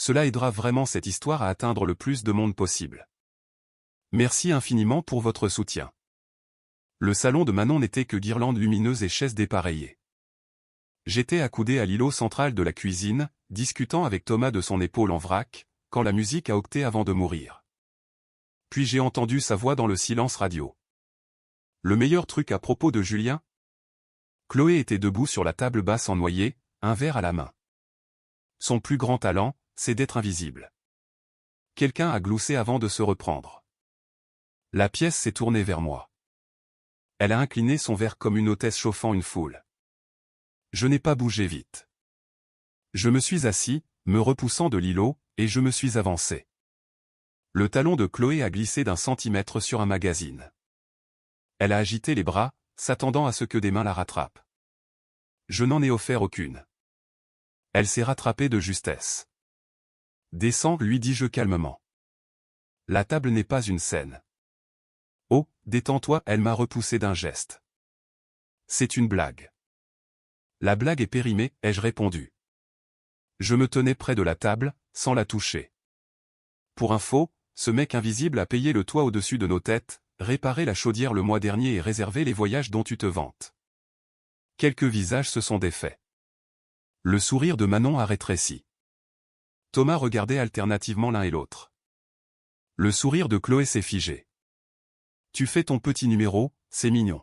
Cela aidera vraiment cette histoire à atteindre le plus de monde possible. Merci infiniment pour votre soutien. Le salon de Manon n'était que guirlandes lumineuses et chaises dépareillées. J'étais accoudé à l'îlot central de la cuisine, discutant avec Thomas de son épaule en vrac, quand la musique a octé avant de mourir. Puis j'ai entendu sa voix dans le silence radio. Le meilleur truc à propos de Julien? Chloé était debout sur la table basse en noyer, un verre à la main. Son plus grand talent, c'est d'être invisible. Quelqu'un a gloussé avant de se reprendre. La pièce s'est tournée vers moi. Elle a incliné son verre comme une hôtesse chauffant une foule. Je n'ai pas bougé vite. Je me suis assis, me repoussant de l'îlot, et je me suis avancé. Le talon de Chloé a glissé d'1 centimètre sur un magazine. Elle a agité les bras, s'attendant à ce que des mains la rattrapent. Je n'en ai offert aucune. Elle s'est rattrapée de justesse. Descends, lui dis-je calmement. La table n'est pas une scène. Oh, détends-toi, elle m'a repoussé d'un geste. C'est une blague. La blague est périmée, ai-je répondu. Je me tenais près de la table, sans la toucher. Pour info, ce mec invisible a payé le toit au-dessus de nos têtes, réparé la chaudière le mois dernier et réservé les voyages dont tu te vantes. Quelques visages se sont défaits. Le sourire de Manon a rétréci. Thomas regardait alternativement l'un et l'autre. Le sourire de Chloé s'est figé. Tu fais ton petit numéro, c'est mignon.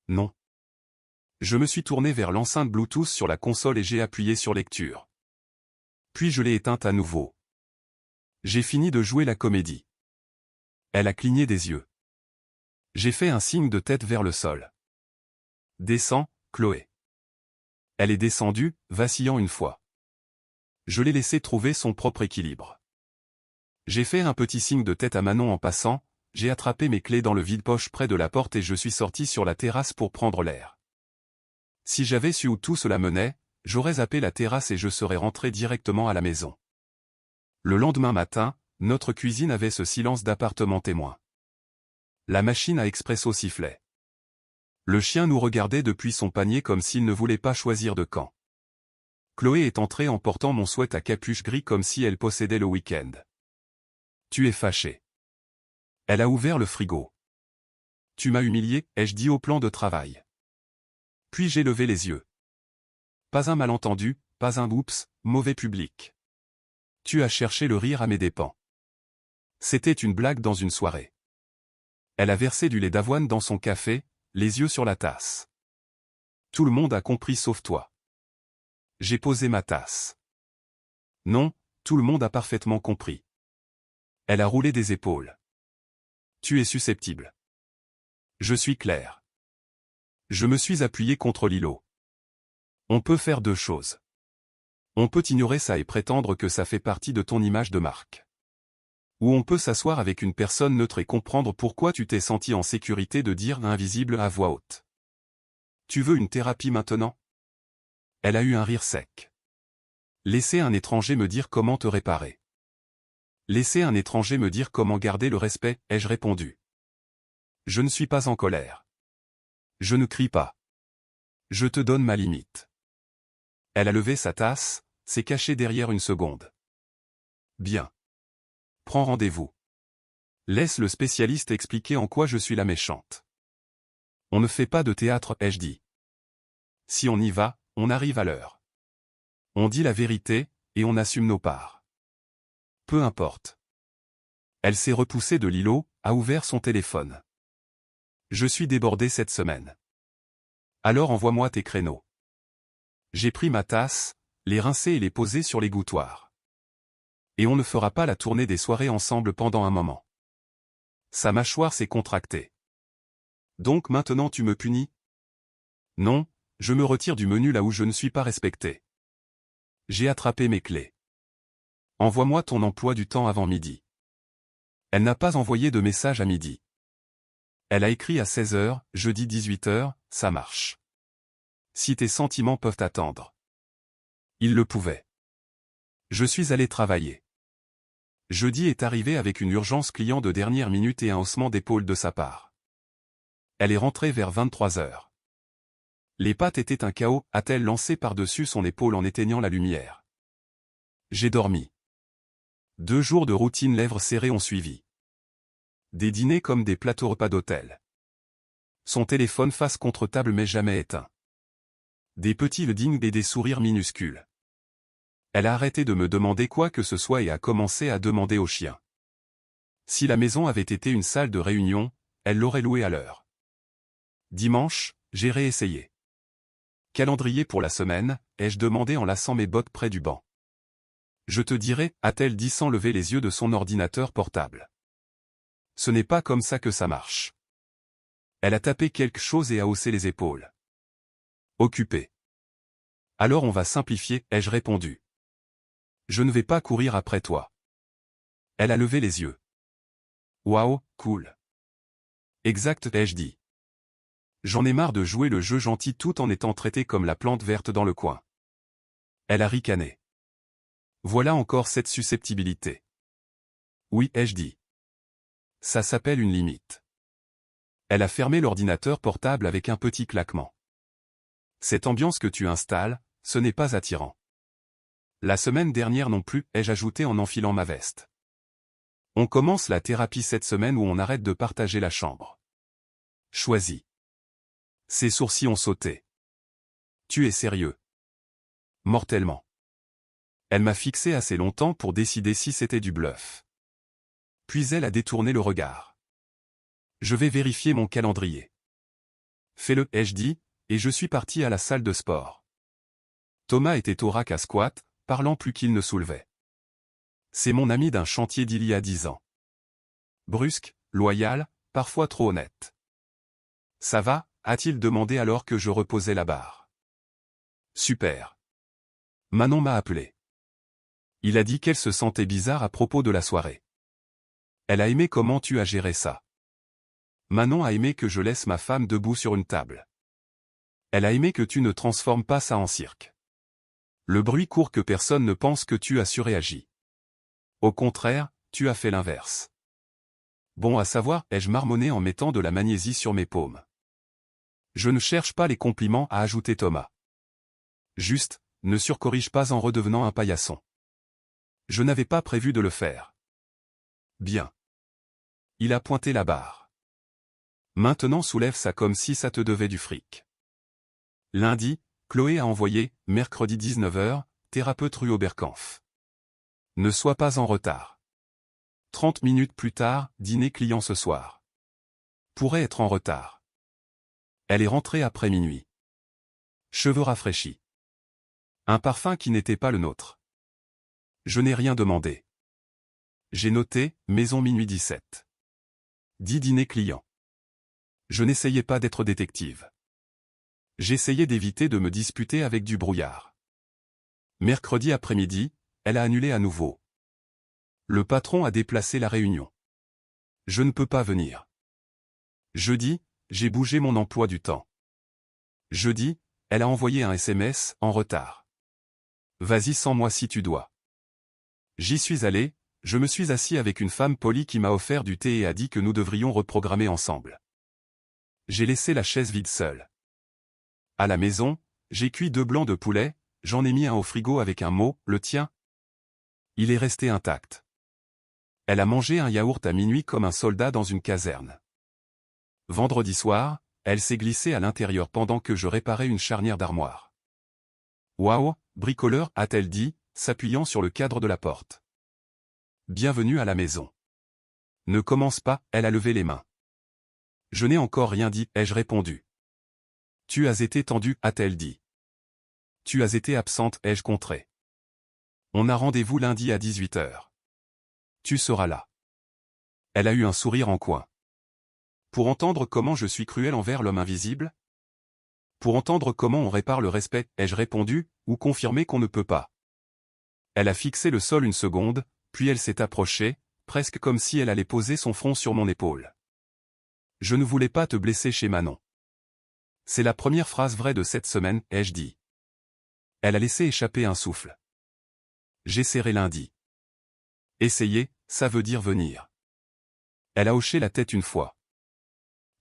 Non. Je me suis tourné vers l'enceinte Bluetooth sur la console et j'ai appuyé sur lecture. Puis je l'ai éteinte à nouveau. J'ai fini de jouer la comédie. Elle a cligné des yeux. J'ai fait un signe de tête vers le sol. Descends, Chloé. Elle est descendue, vacillant une fois. Je l'ai laissée trouver son propre équilibre. J'ai fait un petit signe de tête à Manon en passant, j'ai attrapé mes clés dans le vide-poche près de la porte et je suis sorti sur la terrasse pour prendre l'air. Si j'avais su où tout cela menait, j'aurais zappé la terrasse et je serais rentré directement à la maison. Le lendemain matin, notre cuisine avait ce silence d'appartement témoin. La machine à expresso sifflait. Le chien nous regardait depuis son panier comme s'il ne voulait pas choisir de camp. Chloé est entrée en portant mon sweat à capuche gris comme si elle possédait le week-end. Tu es fâché. Elle a ouvert le frigo. Tu m'as humilié, ai-je dit au plan de travail. Puis j'ai levé les yeux. Pas un malentendu, pas un oups, mauvais public. Tu as cherché le rire à mes dépens. C'était une blague dans une soirée. Elle a versé du lait d'avoine dans son café, les yeux sur la tasse. Tout le monde a compris sauf toi. J'ai posé ma tasse. Non, tout le monde a parfaitement compris. Elle a roulé des épaules. Tu es susceptible. Je suis clair. Je me suis appuyé contre l'îlot. On peut faire deux choses. On peut ignorer ça et prétendre que ça fait partie de ton image de marque. Ou on peut s'asseoir avec une personne neutre et comprendre pourquoi tu t'es senti en sécurité de dire invisible à voix haute. Tu veux une thérapie maintenant? Elle a eu un rire sec. Laisser un étranger me dire comment te réparer. Laisser un étranger me dire comment garder le respect, ai-je répondu. Je ne suis pas en colère. Je ne crie pas. Je te donne ma limite. Elle a levé sa tasse, s'est cachée derrière une seconde. Bien. Prends rendez-vous. Laisse le spécialiste expliquer en quoi je suis la méchante. On ne fait pas de théâtre, ai-je dit. Si on y va, on arrive à l'heure. On dit la vérité, et on assume nos parts. Peu importe. Elle s'est repoussée de l'îlot, a ouvert son téléphone. Je suis débordé cette semaine. Alors envoie-moi tes créneaux. J'ai pris ma tasse, les rincer et les poser sur l'égouttoir. Et on ne fera pas la tournée des soirées ensemble pendant un moment. Sa mâchoire s'est contractée. Donc maintenant tu me punis? Non, je me retire du menu là où je ne suis pas respecté. J'ai attrapé mes clés. Envoie-moi ton emploi du temps avant midi. Elle n'a pas envoyé de message à midi. Elle a écrit à 16h, jeudi 18h, ça marche. Si tes sentiments peuvent attendre. Ils le pouvaient. Je suis allé travailler. Jeudi est arrivé avec une urgence client de dernière minute et un haussement d'épaule de sa part. Elle est rentrée vers 23h. Les pâtes étaient un chaos, a-t-elle lancé par-dessus son épaule en éteignant la lumière. J'ai dormi. 2 jours de routine lèvres serrées ont suivi. Des dîners comme des plateaux repas d'hôtel. Son téléphone face contre table mais jamais éteint. Des petits loadings et des sourires minuscules. Elle a arrêté de me demander quoi que ce soit et a commencé à demander au chien. Si la maison avait été une salle de réunion, elle l'aurait louée à l'heure. Dimanche, j'ai réessayé. Calendrier pour la semaine, ai-je demandé en lassant mes bottes près du banc. Je te dirai, a-t-elle dit sans lever les yeux de son ordinateur portable. Ce n'est pas comme ça que ça marche. Elle a tapé quelque chose et a haussé les épaules. Occupé. Alors on va simplifier, ai-je répondu. Je ne vais pas courir après toi. Elle a levé les yeux. Waouh, cool. Exact, ai-je dit. J'en ai marre de jouer le jeu gentil tout en étant traité comme la plante verte dans le coin. Elle a ricané. Voilà encore cette susceptibilité. Oui, ai-je dit. Ça s'appelle une limite. Elle a fermé l'ordinateur portable avec un petit claquement. Cette ambiance que tu installes, ce n'est pas attirant. La semaine dernière non plus, ai-je ajouté en enfilant ma veste. On commence la thérapie cette semaine où on arrête de partager la chambre. Choisis. Ses sourcils ont sauté. Tu es sérieux? Mortellement. Elle m'a fixé assez longtemps pour décider si c'était du bluff. Puis elle a détourné le regard. Je vais vérifier mon calendrier. Fais-le, ai-je dit, et je suis parti à la salle de sport. Thomas était au rack à squat, parlant plus qu'il ne soulevait. C'est mon ami d'un chantier d'il y a 10 ans. Brusque, loyal, parfois trop honnête. Ça va, a-t-il demandé alors que je reposais la barre. Super. Manon m'a appelé. Il a dit qu'elle se sentait bizarre à propos de la soirée. Elle a aimé comment tu as géré ça. Manon a aimé que je laisse ma femme debout sur une table. Elle a aimé que tu ne transformes pas ça en cirque. Le bruit court que personne ne pense que tu as surréagi. Au contraire, tu as fait l'inverse. Bon à savoir, ai-je marmonné en mettant de la magnésie sur mes paumes. Je ne cherche pas les compliments, a ajouté Thomas. Juste, ne surcorrige pas en redevenant un paillasson. Je n'avais pas prévu de le faire. Bien. Il a pointé la barre. Maintenant soulève ça comme si ça te devait du fric. Lundi, Chloé a envoyé, mercredi 19h, thérapeute rue Oberkampf. Ne sois pas en retard. 30 minutes plus tard, dîner client ce soir. Pourrait être en retard. Elle est rentrée après minuit. Cheveux rafraîchis. Un parfum qui n'était pas le nôtre. Je n'ai rien demandé. J'ai noté, maison minuit 17. 10 dîners clients. Je n'essayais pas d'être détective. J'essayais d'éviter de me disputer avec du brouillard. Mercredi après-midi, elle a annulé à nouveau. Le patron a déplacé la réunion. Je ne peux pas venir. Jeudi, j'ai bougé mon emploi du temps. Jeudi, elle a envoyé un SMS, en retard. Vas-y sans moi si tu dois. J'y suis allé, je me suis assis avec une femme polie qui m'a offert du thé et a dit que nous devrions reprogrammer ensemble. J'ai laissé la chaise vide seule. À la maison, j'ai cuit 2 blancs de poulet, j'en ai mis un au frigo avec un mot, le tien. Il est resté intact. Elle a mangé un yaourt à minuit comme un soldat dans une caserne. Vendredi soir, elle s'est glissée à l'intérieur pendant que je réparais une charnière d'armoire. Waouh, bricoleur, a-t-elle dit, s'appuyant sur le cadre de la porte. Bienvenue à la maison. Ne commence pas, elle a levé les mains. Je n'ai encore rien dit, ai-je répondu. Tu as été tendue, a-t-elle dit. Tu as été absente, ai-je contré. On a rendez-vous lundi à 18h. Tu seras là. Elle a eu un sourire en coin. Pour entendre comment je suis cruel envers l'homme invisible? Pour entendre comment on répare le respect, ai-je répondu, ou confirmé qu'on ne peut pas. Elle a fixé le sol une seconde, puis elle s'est approchée, presque comme si elle allait poser son front sur mon épaule. Je ne voulais pas te blesser chez Manon. C'est la première phrase vraie de cette semaine, ai-je dit. Elle a laissé échapper un souffle. J'essaierai lundi. Essayer, ça veut dire venir. Elle a hoché la tête une fois.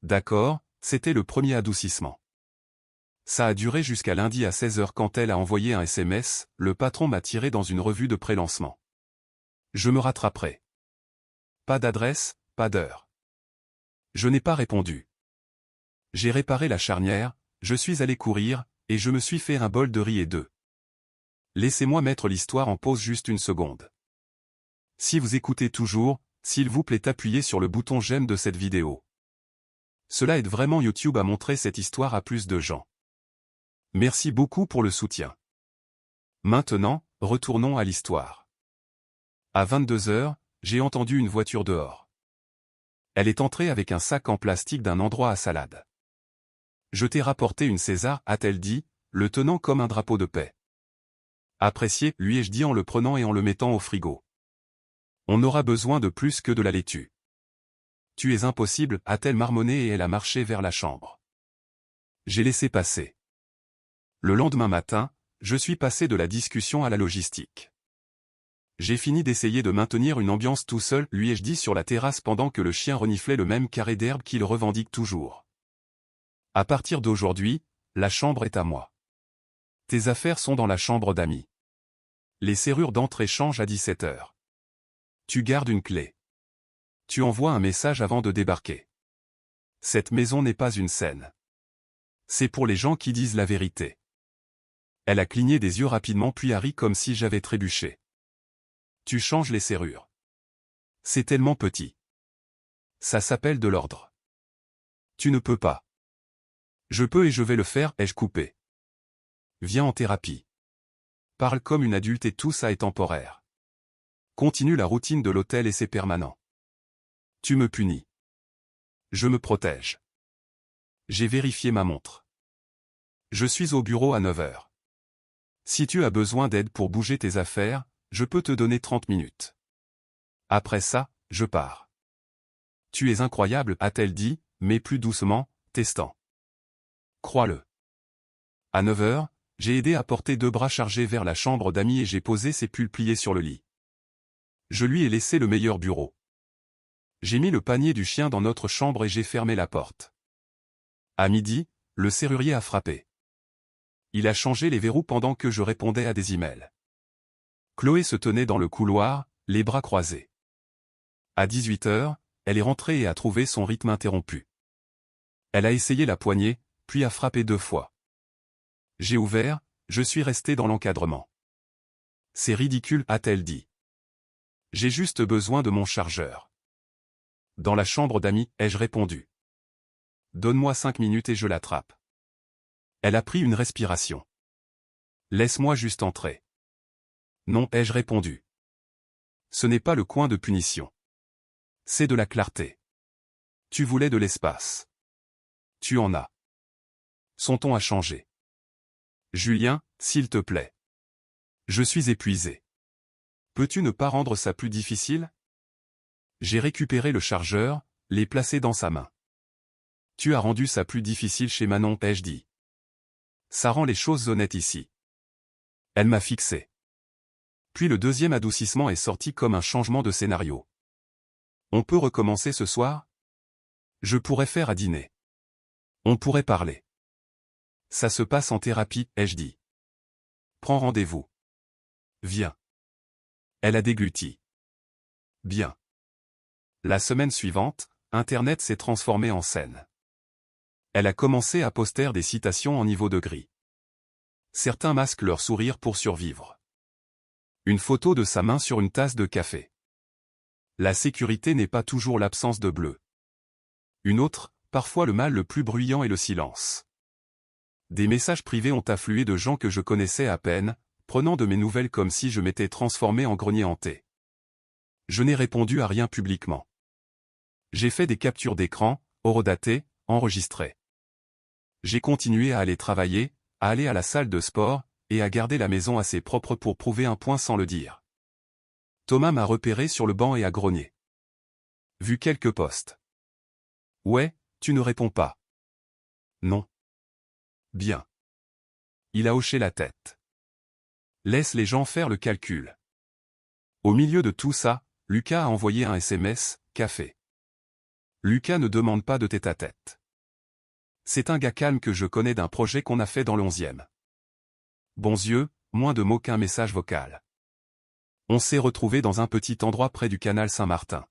D'accord, c'était le premier adoucissement. Ça a duré jusqu'à lundi à 16h quand elle a envoyé un SMS, le patron m'a tiré dans une revue de pré-lancement. Je me rattraperai. Pas d'adresse, pas d'heure. Je n'ai pas répondu. J'ai réparé la charnière, je suis allé courir, et je me suis fait un bol de riz et d'œufs. Laissez-moi mettre l'histoire en pause juste une seconde. Si vous écoutez toujours, s'il vous plaît appuyez sur le bouton j'aime de cette vidéo. Cela aide vraiment YouTube à montrer cette histoire à plus de gens. Merci beaucoup pour le soutien. Maintenant, retournons à l'histoire. À 22 heures, j'ai entendu une voiture dehors. Elle est entrée avec un sac en plastique d'un endroit à salade. Je t'ai rapporté une César, a-t-elle dit, le tenant comme un drapeau de paix. Apprécié, lui ai-je dit en le prenant et en le mettant au frigo. On aura besoin de plus que de la laitue. Tu es impossible, a-t-elle marmonné et elle a marché vers la chambre. J'ai laissé passer. Le lendemain matin, je suis passé de la discussion à la logistique. J'ai fini d'essayer de maintenir une ambiance tout seul, lui ai-je dit sur la terrasse pendant que le chien reniflait le même carré d'herbe qu'il revendique toujours. À partir d'aujourd'hui, la chambre est à moi. Tes affaires sont dans la chambre d'amis. Les serrures d'entrée changent à 17 heures. Tu gardes une clé. Tu envoies un message avant de débarquer. Cette maison n'est pas une scène. C'est pour les gens qui disent la vérité. Elle a cligné des yeux rapidement puis a ri comme si j'avais trébuché. Tu changes les serrures. C'est tellement petit. Ça s'appelle de l'ordre. Tu ne peux pas. Je peux et je vais le faire, ai-je coupé. Viens en thérapie. Parle comme une adulte et tout ça est temporaire. Continue la routine de l'hôtel et c'est permanent. Tu me punis. Je me protège. J'ai vérifié ma montre. Je suis au bureau à 9 heures. Si tu as besoin d'aide pour bouger tes affaires, je peux te donner 30 minutes. Après ça, je pars. Tu es incroyable, a-t-elle dit, mais plus doucement, testant. Crois-le. À 9 heures, j'ai aidé à porter 2 bras chargés vers la chambre d'amis et j'ai posé ses pulls pliés sur le lit. Je lui ai laissé le meilleur bureau. J'ai mis le panier du chien dans notre chambre et j'ai fermé la porte. À midi, le serrurier a frappé. Il a changé les verrous pendant que je répondais à des emails. Chloé se tenait dans le couloir, les bras croisés. À 18 heures, elle est rentrée et a trouvé son rythme interrompu. Elle a essayé la poignée, puis a frappé 2 fois. J'ai ouvert, je suis resté dans l'encadrement. C'est ridicule, a-t-elle dit. J'ai juste besoin de mon chargeur. Dans la chambre d'amis, ai-je répondu. Donne-moi 5 minutes et je l'attrape. Elle a pris une respiration. Laisse-moi juste entrer. Non, ai-je répondu. Ce n'est pas le coin de punition. C'est de la clarté. Tu voulais de l'espace. Tu en as. Son ton a changé. Julien, s'il te plaît. Je suis épuisé. Peux-tu ne pas rendre ça plus difficile? J'ai récupéré le chargeur, l'ai placé dans sa main. Tu as rendu ça plus difficile chez Manon, ai-je dit. Ça rend les choses honnêtes ici. Elle m'a fixé. Puis le deuxième adoucissement est sorti comme un changement de scénario. On peut recommencer ce soir? Je pourrais faire à dîner. On pourrait parler. Ça se passe en thérapie, ai-je dit. Prends rendez-vous. Viens. Elle a dégluti. Bien. La semaine suivante, Internet s'est transformé en scène. Elle a commencé à poster des citations en niveau de gris. Certains masquent leur sourire pour survivre. Une photo de sa main sur une tasse de café. La sécurité n'est pas toujours l'absence de bleu. Une autre, parfois le mal le plus bruyant est le silence. Des messages privés ont afflué de gens que je connaissais à peine, prenant de mes nouvelles comme si je m'étais transformé en grenier hanté. Je n'ai répondu à rien publiquement. J'ai fait des captures d'écran, horodatées, enregistrées. J'ai continué à aller travailler, à aller à la salle de sport, et à garder la maison assez propre pour prouver un point sans le dire. Thomas m'a repéré sur le banc et a grogné. Vu quelques posts. Ouais, tu ne réponds pas. Non. Bien. Il a hoché la tête. Laisse les gens faire le calcul. Au milieu de tout ça, Lucas a envoyé un SMS, café. Lucas ne demande pas de tête-à-tête. C'est un gars calme que je connais d'un projet qu'on a fait dans le 11e. Bons yeux, moins de mots qu'un message vocal. On s'est retrouvé dans un petit endroit près du canal Saint-Martin.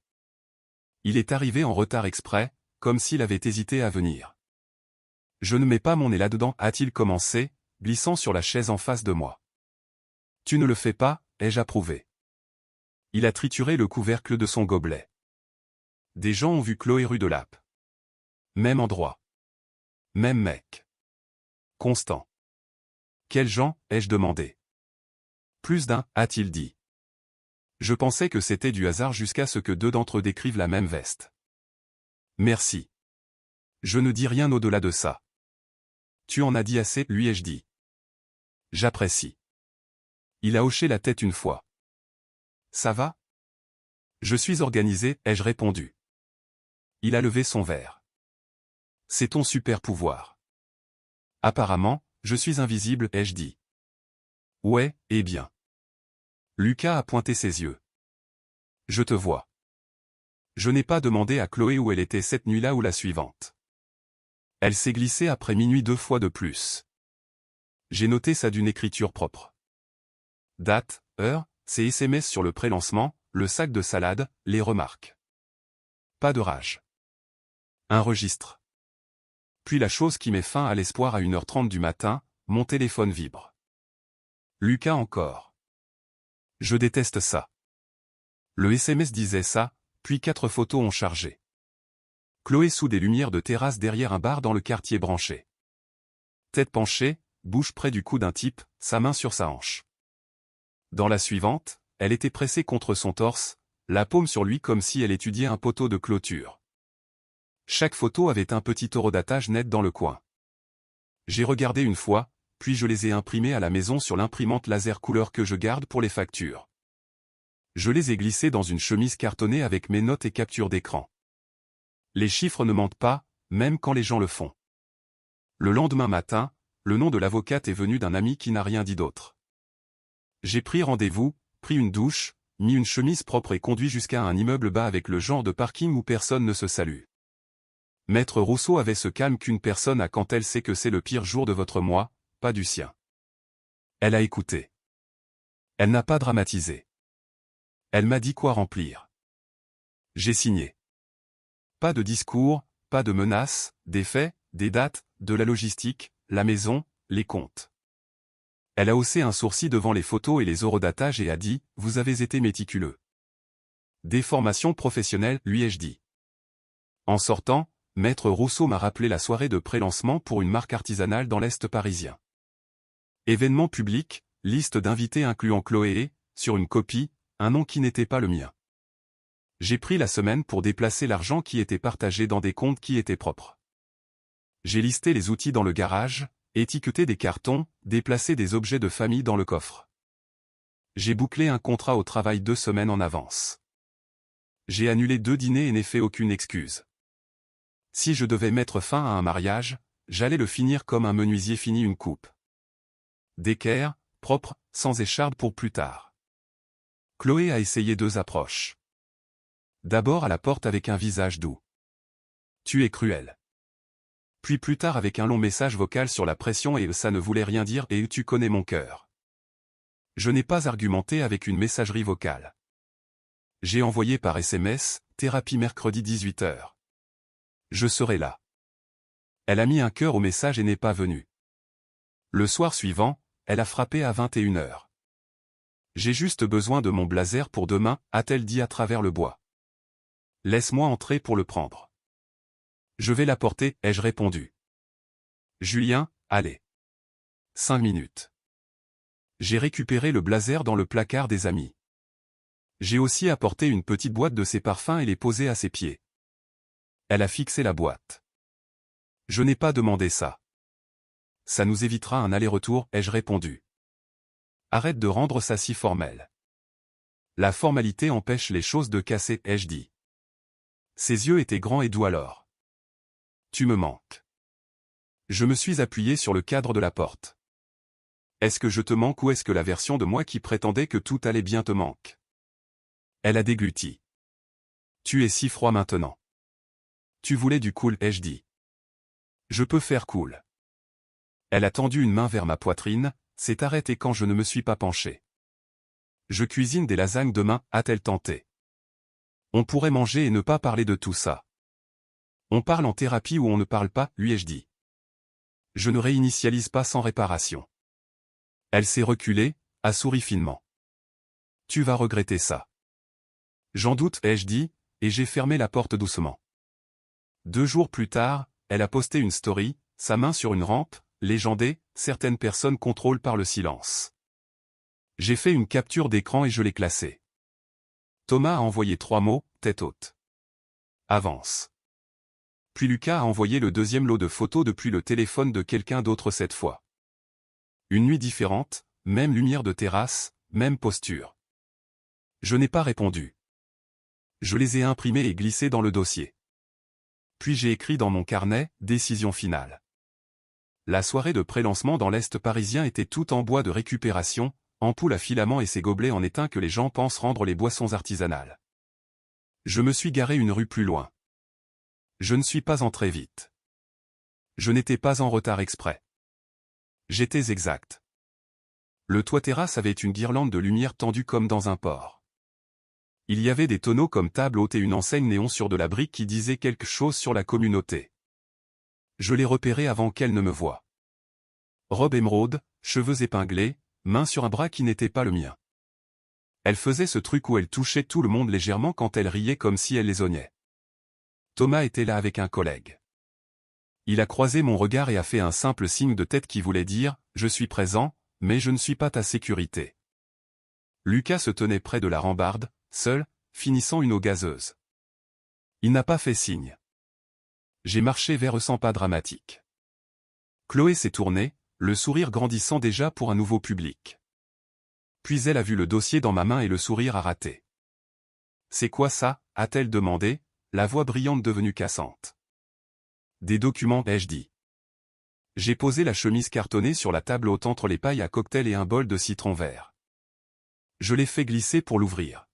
Il est arrivé en retard exprès, comme s'il avait hésité à venir. Je ne mets pas mon nez là-dedans, a-t-il commencé, glissant sur la chaise en face de moi. Tu ne le fais pas, ai-je approuvé. Il a trituré le couvercle de son gobelet. Des gens ont vu Chloé rue de Lappe. Même endroit. Même mec. Constant. Quels gens, ai-je demandé. Plus d'un, a-t-il dit. Je pensais que c'était du hasard jusqu'à ce que deux d'entre eux décrivent la même veste. Merci. Je ne dis rien au-delà de ça. Tu en as dit assez, lui ai-je dit. J'apprécie. Il a hoché la tête une fois. Ça va? Je suis organisé, ai-je répondu. Il a levé son verre. C'est ton super pouvoir. Apparemment, je suis invisible, ai-je dit. Ouais, eh bien. Lucas a pointé ses yeux. Je te vois. Je n'ai pas demandé à Chloé où elle était cette nuit-là ou la suivante. Elle s'est glissée après minuit 2 fois de plus. J'ai noté ça d'une écriture propre. Date, heure, ses SMS sur le pré-lancement, le sac de salade, les remarques. Pas de rage. Un registre. Puis la chose qui met fin à l'espoir à 1h30 du matin, mon téléphone vibre. Lucas encore. Je déteste ça. Le SMS disait ça, puis 4 photos ont chargé. Chloé sous des lumières de terrasse derrière un bar dans le quartier branché. Tête penchée, bouche près du cou d'un type, sa main sur sa hanche. Dans la suivante, elle était pressée contre son torse, la paume sur lui comme si elle étudiait un poteau de clôture. Chaque photo avait un petit horodatage net dans le coin. J'ai regardé une fois, puis je les ai imprimées à la maison sur l'imprimante laser couleur que je garde pour les factures. Je les ai glissées dans une chemise cartonnée avec mes notes et captures d'écran. Les chiffres ne mentent pas, même quand les gens le font. Le lendemain matin, le nom de l'avocate est venu d'un ami qui n'a rien dit d'autre. J'ai pris rendez-vous, pris une douche, mis une chemise propre et conduit jusqu'à un immeuble bas avec le genre de parking où personne ne se salue. Maître Rousseau avait ce calme qu'une personne a quand elle sait que c'est le pire jour de votre mois, pas du sien. Elle a écouté. Elle n'a pas dramatisé. Elle m'a dit quoi remplir. J'ai signé. Pas de discours, pas de menaces, des faits, des dates, de la logistique, la maison, les comptes. Elle a haussé un sourcil devant les photos et les horodatages et a dit « Vous avez été méticuleux. » Des formations professionnelles, lui ai-je dit. En sortant, Maître Rousseau m'a rappelé la soirée de pré-lancement pour une marque artisanale dans l'Est parisien. Événement public, liste d'invités incluant Chloé et, sur une copie, un nom qui n'était pas le mien. J'ai pris la semaine pour déplacer l'argent qui était partagé dans des comptes qui étaient propres. J'ai listé les outils dans le garage, étiqueté des cartons, déplacé des objets de famille dans le coffre. J'ai bouclé un contrat au travail 2 semaines en avance. J'ai annulé 2 dîners et n'ai fait aucune excuse. Si je devais mettre fin à un mariage, j'allais le finir comme un menuisier finit une coupe. D'équerre, propre, sans écharpe pour plus tard. Chloé a essayé 2 approches. D'abord à la porte avec un visage doux. Tu es cruel. Puis plus tard avec un long message vocal sur la pression et ça ne voulait rien dire et tu connais mon cœur. Je n'ai pas argumenté avec une messagerie vocale. J'ai envoyé par SMS, thérapie mercredi 18h. Je serai là. Elle a mis un cœur au message et n'est pas venue. Le soir suivant, elle a frappé à 21h. J'ai juste besoin de mon blazer pour demain, a-t-elle dit à travers le bois. Laisse-moi entrer pour le prendre. Je vais l'apporter, ai-je répondu. Julien, allez. 5 minutes. J'ai récupéré le blazer dans le placard des amis. J'ai aussi apporté une petite boîte de ses parfums et les posé à ses pieds. Elle a fixé la boîte. Je n'ai pas demandé ça. Ça nous évitera un aller-retour, ai-je répondu. Arrête de rendre ça si formel. La formalité empêche les choses de casser, ai-je dit. Ses yeux étaient grands et doux alors. Tu me manques. Je me suis appuyé sur le cadre de la porte. Est-ce que je te manque ou est-ce que la version de moi qui prétendait que tout allait bien te manque? Elle a dégluti. Tu es si froid maintenant. Tu voulais du cool, ai-je dit. Je peux faire cool. Elle a tendu une main vers ma poitrine, s'est arrêtée quand je ne me suis pas penché. Je cuisine des lasagnes demain, a-t-elle tenté. On pourrait manger et ne pas parler de tout ça. On parle en thérapie ou on ne parle pas, lui ai-je dit. Je ne réinitialise pas sans réparation. Elle s'est reculée, a souri finement. Tu vas regretter ça. J'en doute, ai-je dit, et j'ai fermé la porte doucement. 2 jours plus tard, elle a posté une story, sa main sur une rampe, légendée, certaines personnes contrôlent par le silence. J'ai fait une capture d'écran et je l'ai classée. Thomas a envoyé 3 mots, tête haute. Avance. Puis Lucas a envoyé le 2e lot de photos depuis le téléphone de quelqu'un d'autre cette fois. Une nuit différente, même lumière de terrasse, même posture. Je n'ai pas répondu. Je les ai imprimés et glissés dans le dossier. Puis j'ai écrit dans mon carnet, décision finale. La soirée de pré-lancement dans l'Est parisien était toute en bois de récupération, ampoule à filaments et ses gobelets en étain que les gens pensent rendre les boissons artisanales. Je me suis garé une rue plus loin. Je ne suis pas entré vite. Je n'étais pas en retard exprès. J'étais exact. Le toit terrasse avait une guirlande de lumière tendue comme dans un port. Il y avait des tonneaux comme table haute et une enseigne néon sur de la brique qui disait quelque chose sur la communauté. Je l'ai repérée avant qu'elle ne me voie. Robe émeraude, cheveux épinglés, main sur un bras qui n'était pas le mien. Elle faisait ce truc où elle touchait tout le monde légèrement quand elle riait comme si elle les ognait. Thomas était là avec un collègue. Il a croisé mon regard et a fait un simple signe de tête qui voulait dire « Je suis présent, mais je ne suis pas ta sécurité ». Lucas se tenait près de la rambarde, seul, finissant une eau gazeuse. Il n'a pas fait signe. J'ai marché vers eux sans pas dramatique. Chloé s'est tournée, le sourire grandissant déjà pour un nouveau public. Puis elle a vu le dossier dans ma main et le sourire a raté. « C'est quoi ça ?» a-t-elle demandé, la voix brillante devenue cassante. « Des documents, ai-je dit. » J'ai posé la chemise cartonnée sur la table haute entre les pailles à cocktail et un bol de citron vert. Je l'ai fait glisser pour l'ouvrir.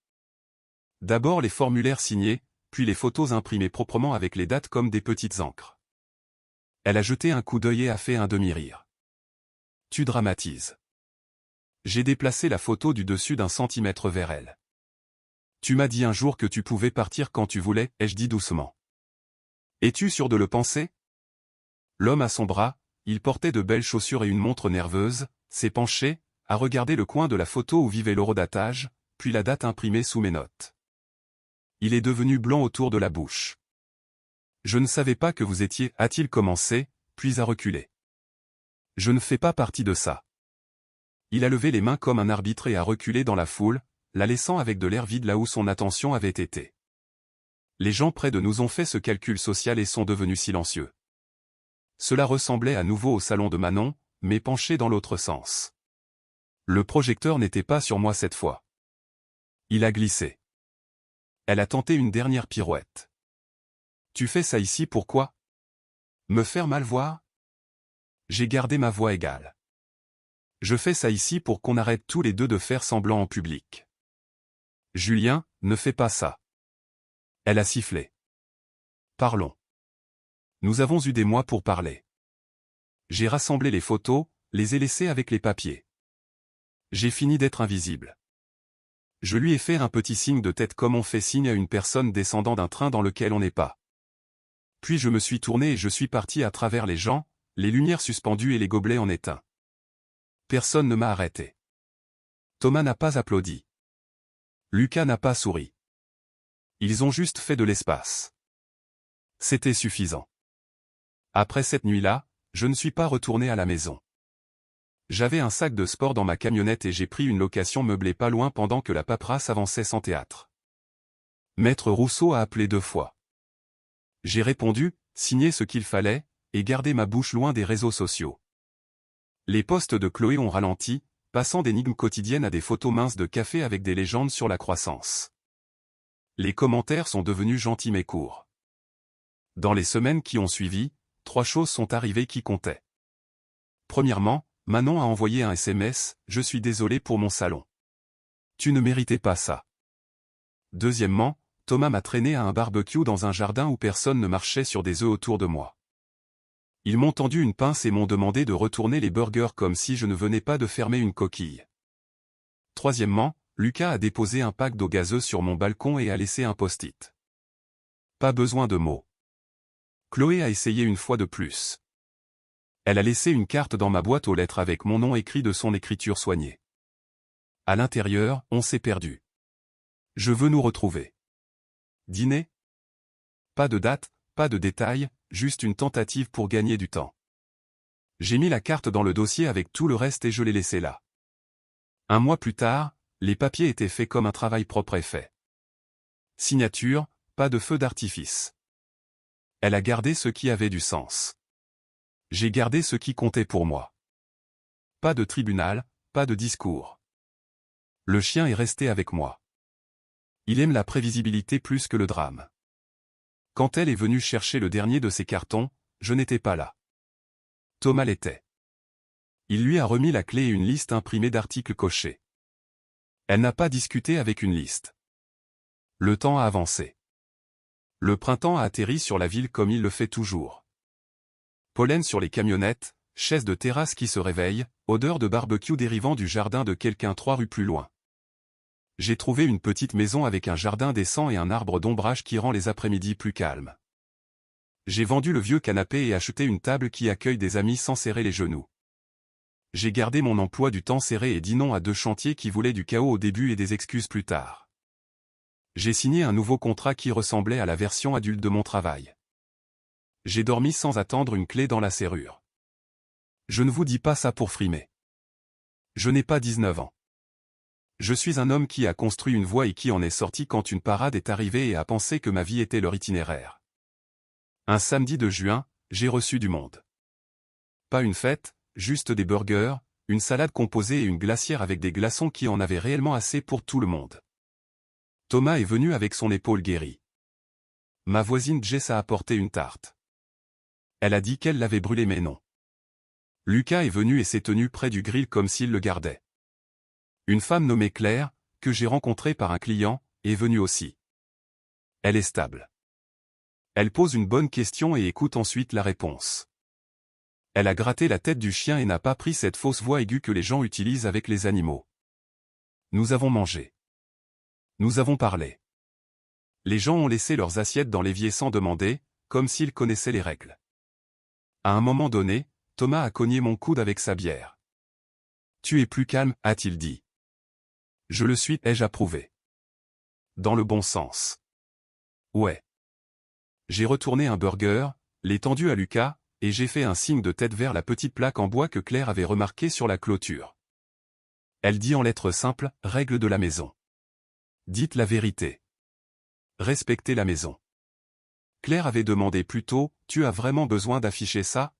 D'abord les formulaires signés, puis les photos imprimées proprement avec les dates comme des petites encres. Elle a jeté un coup d'œil et a fait un demi-rire. « Tu dramatises. » J'ai déplacé la photo du dessus d'1 centimètre vers elle. « Tu m'as dit un jour que tu pouvais partir quand tu voulais, ai-je dit doucement. Es-tu sûr de le penser ?» L'homme à son bras, il portait de belles chaussures et une montre nerveuse, s'est penché, a regardé le coin de la photo où vivait l'horodatage, puis la date imprimée sous mes notes. Il est devenu blanc autour de la bouche. « Je ne savais pas que vous étiez, a-t-il commencé, puis a reculé. Je ne fais pas partie de ça. Il a levé les mains comme un arbitre et a reculé dans la foule, la laissant avec de l'air vide là où son attention avait été. Les gens près de nous ont fait ce calcul social et sont devenus silencieux. Cela ressemblait à nouveau au salon de Manon, mais penché dans l'autre sens. Le projecteur n'était pas sur moi cette fois. Il a glissé. Elle a tenté une dernière pirouette. « Tu fais ça ici pourquoi ? Me faire mal voir ? » J'ai gardé ma voix égale. « Je fais ça ici pour qu'on arrête tous les deux de faire semblant en public. » « Julien, ne fais pas ça. » Elle a sifflé. « Parlons. » Nous avons eu des mois pour parler. J'ai rassemblé les photos, les ai laissées avec les papiers. J'ai fini d'être invisible. Je lui ai fait un petit signe de tête comme on fait signe à une personne descendant d'un train dans lequel on n'est pas. Puis je me suis tourné et je suis parti à travers les gens, les lumières suspendues et les gobelets en éteint. Personne ne m'a arrêté. Thomas n'a pas applaudi. Lucas n'a pas souri. Ils ont juste fait de l'espace. C'était suffisant. Après cette nuit-là, je ne suis pas retourné à la maison. J'avais un sac de sport dans ma camionnette et j'ai pris une location meublée pas loin pendant que la paperasse avançait sans théâtre. Maître Rousseau a appelé 2 fois. J'ai répondu, signé ce qu'il fallait, et gardé ma bouche loin des réseaux sociaux. Les posts de Chloé ont ralenti, passant d'énigmes quotidiennes à des photos minces de café avec des légendes sur la croissance. Les commentaires sont devenus gentils mais courts. Dans les semaines qui ont suivi, 3 choses sont arrivées qui comptaient. Premièrement, Manon a envoyé un SMS, « Je suis désolé pour mon salon. Tu ne méritais pas ça. » Deuxièmement, Thomas m'a traîné à un barbecue dans un jardin où personne ne marchait sur des œufs autour de moi. Ils m'ont tendu une pince et m'ont demandé de retourner les burgers comme si je ne venais pas de fermer une coquille. Troisièmement, Lucas a déposé un pack d'eau gazeuse sur mon balcon et a laissé un post-it. Pas besoin de mots. Chloé a essayé une fois de plus. Elle a laissé une carte dans ma boîte aux lettres avec mon nom écrit de son écriture soignée. À l'intérieur, on s'est perdu. Je veux nous retrouver. Dîner? Pas de date, pas de détails, juste une tentative pour gagner du temps. J'ai mis la carte dans le dossier avec tout le reste et je l'ai laissé là. Un mois plus tard, les papiers étaient faits comme un travail propre et fait. Signature, pas de feu d'artifice. Elle a gardé ce qui avait du sens. J'ai gardé ce qui comptait pour moi. Pas de tribunal, pas de discours. Le chien est resté avec moi. Il aime la prévisibilité plus que le drame. Quand elle est venue chercher le dernier de ses cartons, je n'étais pas là. Thomas l'était. Il lui a remis la clé et une liste imprimée d'articles cochés. Elle n'a pas discuté avec une liste. Le temps a avancé. Le printemps a atterri sur la ville comme il le fait toujours. Pollen sur les camionnettes, chaises de terrasse qui se réveillent, odeur de barbecue dérivant du jardin de quelqu'un 3 rues plus loin. J'ai trouvé une petite maison avec un jardin décent et un arbre d'ombrage qui rend les après-midi plus calmes. J'ai vendu le vieux canapé et acheté une table qui accueille des amis sans serrer les genoux. J'ai gardé mon emploi du temps serré et dit non à 2 chantiers qui voulaient du chaos au début et des excuses plus tard. J'ai signé un nouveau contrat qui ressemblait à la version adulte de mon travail. J'ai dormi sans attendre une clé dans la serrure. Je ne vous dis pas ça pour frimer. Je n'ai pas 19 ans. Je suis un homme qui a construit une voie et qui en est sorti quand une parade est arrivée et a pensé que ma vie était leur itinéraire. Un samedi de juin, j'ai reçu du monde. Pas une fête, juste des burgers, une salade composée et une glacière avec des glaçons qui en avaient réellement assez pour tout le monde. Thomas est venu avec son épaule guérie. Ma voisine Jess a apporté une tarte. Elle a dit qu'elle l'avait brûlé mais non. Lucas est venu et s'est tenu près du grill comme s'il le gardait. Une femme nommée Claire, que j'ai rencontrée par un client, est venue aussi. Elle est stable. Elle pose une bonne question et écoute ensuite la réponse. Elle a gratté la tête du chien et n'a pas pris cette fausse voix aiguë que les gens utilisent avec les animaux. Nous avons mangé. Nous avons parlé. Les gens ont laissé leurs assiettes dans l'évier sans demander, comme s'ils connaissaient les règles. À un moment donné, Thomas a cogné mon coude avec sa bière. « Tu es plus calme » a-t-il dit. Je le suis, ai-je approuvé. Dans le bon sens. Ouais. J'ai retourné un burger, l'ai tendu à Lucas, et j'ai fait un signe de tête vers la petite plaque en bois que Claire avait remarquée sur la clôture. Elle dit en lettres simples, « Règle de la maison. Dites la vérité. Respectez la maison. » Claire avait demandé plus tôt, « Tu as vraiment besoin d'afficher ça ?»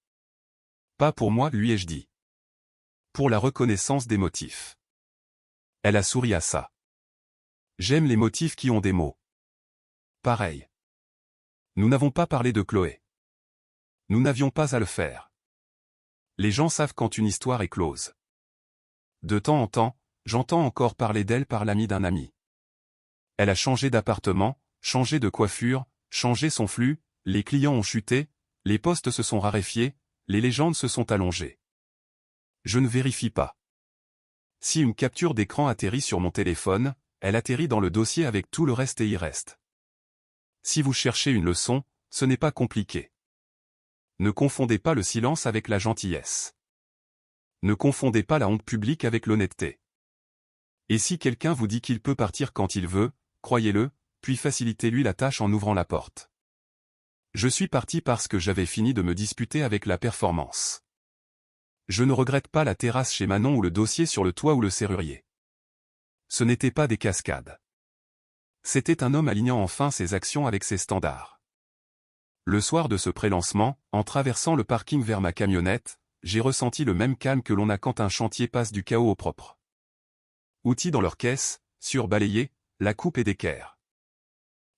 Pas pour moi, lui ai-je dit. Pour la reconnaissance des motifs. Elle a souri à ça. J'aime les motifs qui ont des mots. Pareil. Nous n'avons pas parlé de Chloé. Nous n'avions pas à le faire. Les gens savent quand une histoire est close. De temps en temps, j'entends encore parler d'elle par l'ami d'un ami. Elle a changé d'appartement, changé de coiffure, changé son flux, les clients ont chuté, les postes se sont raréfiés, les légendes se sont allongées. Je ne vérifie pas. Si une capture d'écran atterrit sur mon téléphone, elle atterrit dans le dossier avec tout le reste et y reste. Si vous cherchez une leçon, ce n'est pas compliqué. Ne confondez pas le silence avec la gentillesse. Ne confondez pas la honte publique avec l'honnêteté. Et si quelqu'un vous dit qu'il peut partir quand il veut, croyez-le, puis facilitez-lui la tâche en ouvrant la porte. Je suis parti parce que j'avais fini de me disputer avec la performance. Je ne regrette pas la terrasse chez Manon ou le dossier sur le toit ou le serrurier. Ce n'était pas des cascades. C'était un homme alignant enfin ses actions avec ses standards. Le soir de ce prélancement, en traversant le parking vers ma camionnette, j'ai ressenti le même calme que l'on a quand un chantier passe du chaos au propre. Outils dans leur caisse, surbalayés, la coupe est d'équerre.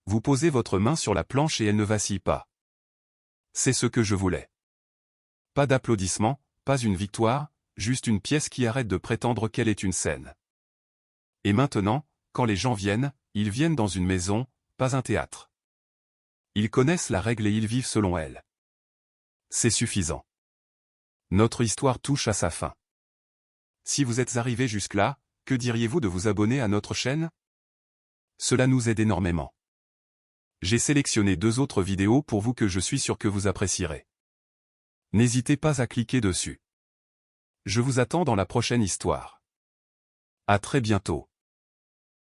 Vous posez votre main sur la planche et elle ne vacille pas. C'est ce que je voulais. Pas d'applaudissements, pas une victoire, juste une pièce qui arrête de prétendre qu'elle est une scène. Et maintenant, quand les gens viennent, ils viennent dans une maison, pas un théâtre. Ils connaissent la règle et ils vivent selon elle. C'est suffisant. Notre histoire touche à sa fin. Si vous êtes arrivé jusque-là, Que diriez-vous de vous abonner à notre chaîne? Cela nous aide énormément. J'ai sélectionné 2 autres vidéos pour vous que je suis sûr que vous apprécierez. N'hésitez pas à cliquer dessus. Je vous attends dans la prochaine histoire. À très bientôt.